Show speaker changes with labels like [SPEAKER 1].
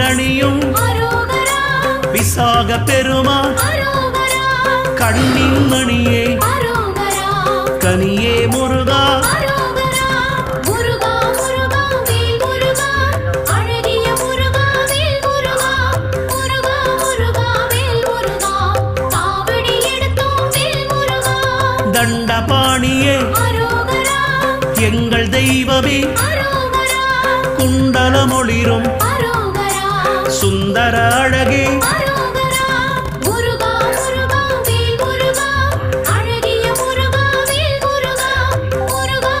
[SPEAKER 1] தேரணியும் விசாக பெருமா கண்ணின் மணியே கனியே முருகா தண்டபாணியே எங்கள் தெய்வமே குண்டலமொளிரும் சுந்தர அழகே